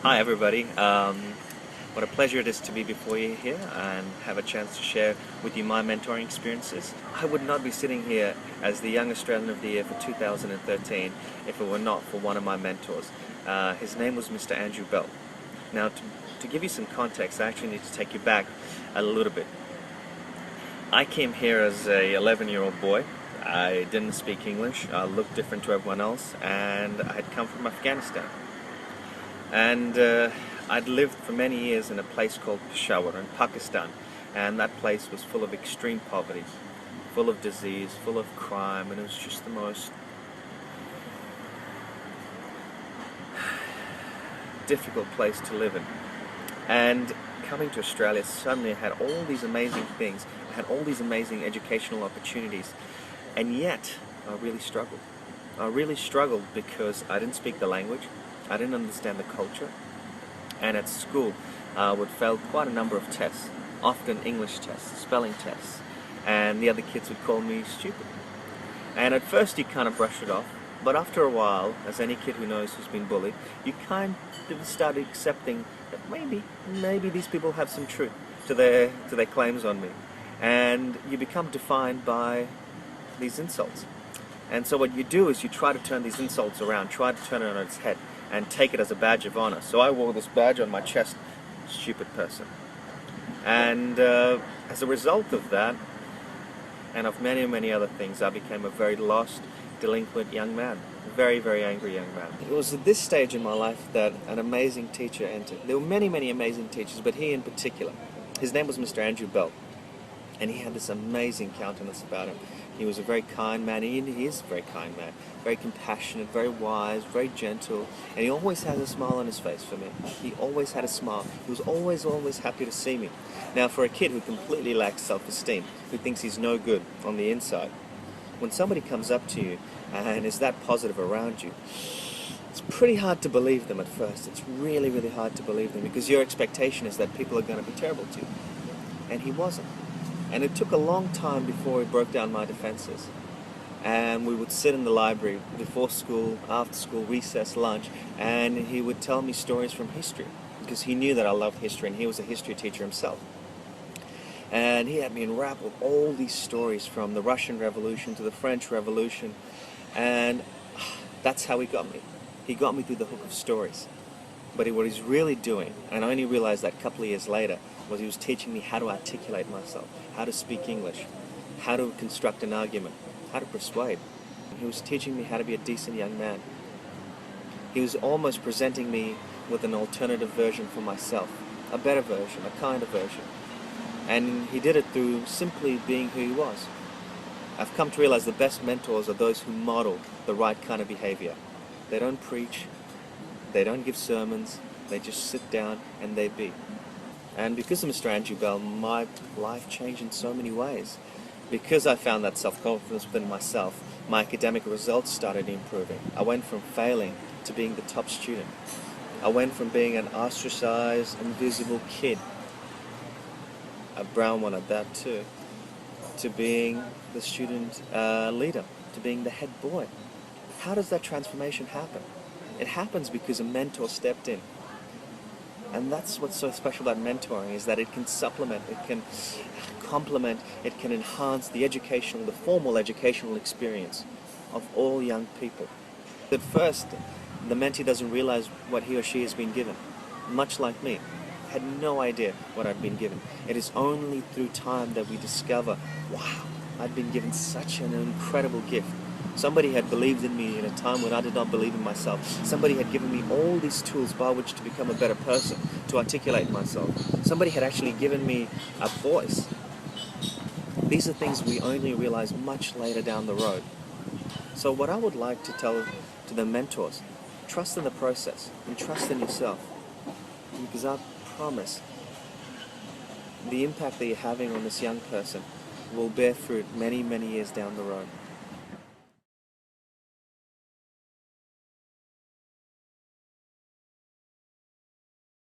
Hi everybody. What a pleasure it is to be before you here and have a chance to share with you my mentoring experiences. I would not be sitting here as the Young Australian of the Year for 2013 if it were not for one of my mentors. His name was Mr. Andrew Bell. Now, to give you some context, I actually need to take you back a little bit. I came here as a 11-year-old boy. I didn't speak English, I looked different to everyone else, and I had come from Afghanistan. And I'd lived for many years in a place called Peshawar in Pakistan, and that place was full of extreme poverty, full of disease, full of crime, and it was just the most difficult place to live in. And coming to Australia, suddenly I had all these amazing things, I had all these amazing educational opportunities, and yet I really struggled. I really struggled because I didn't speak the language, I didn't understand the culture, and at school I would fail quite a number of tests, often English tests, spelling tests, and the other kids would call me stupid. And at first you kind of brush it off, but after a while, as any kid who knows who's been bullied, you kind of start accepting that maybe these people have some truth to their claims on me, and you become defined by these insults. And so what you do is you try to turn these insults around, try to turn it on its head, and take it as a badge of honor. So I wore this badge on my chest, stupid person. And as a result of that, and of many, many other things, I became a very lost, delinquent young man. A very, very angry young man. It was at this stage in my life that an amazing teacher entered. There were many, many amazing teachers, but he in particular. His name was Mr. Andrew Bell. And he had this amazing countenance about him. He was a very kind man, and he is a very kind man, very compassionate, very wise, very gentle, and he always has a smile on his face for me. He always had a smile. He was always happy to see me. Now, for a kid who completely lacks self-esteem, who thinks he's no good on the inside, when somebody comes up to you and is that positive around you, it's pretty hard to believe them at first. It's really, really hard to believe them because your expectation is that people are going to be terrible to you. And he wasn't. And it took a long time before he broke down my defenses. And we would sit in the library before school, after school, recess, lunch, and he would tell me stories from history because he knew that I loved history and he was a history teacher himself. And he had me unwrap with all these stories from the Russian Revolution to the French Revolution, and that's how he got me. He got me through the hook of stories. But what he's really doing, and I only realized that a couple of years later, was he was teaching me how to articulate myself, how to speak English, how to construct an argument, how to persuade. He was teaching me how to be a decent young man. He was almost presenting me with an alternative version for myself, a better version, a kinder version. And he did it through simply being who he was. I've come to realize the best mentors are those who model the right kind of behavior. They don't preach, they don't give sermons, they just sit down and they be. And because of Mr. Andrew Bell, my life changed in so many ways. Because I found that self-confidence within myself, my academic results started improving. I went from failing to being the top student. I went from being an ostracized, invisible kid, a brown one at that too, to being the student leader, to being the head boy. How does that transformation happen? It happens because a mentor stepped in. And that's what's so special about mentoring, is that it can supplement, it can complement, it can enhance the formal educational experience of all young people. At first, the mentee doesn't realize what he or she has been given. Much like me, I had no idea what I'd been given. It is only through time that we discover, wow, I'd been given such an incredible gift. Somebody had believed in me in a time when I did not believe in myself. Somebody had given me all these tools by which to become a better person, to articulate myself. Somebody had actually given me a voice. These are things we only realize much later down the road. So what I would like to tell to the mentors, trust in the process and trust in yourself. Because I promise the impact that you're having on this young person will bear fruit many, many years down the road.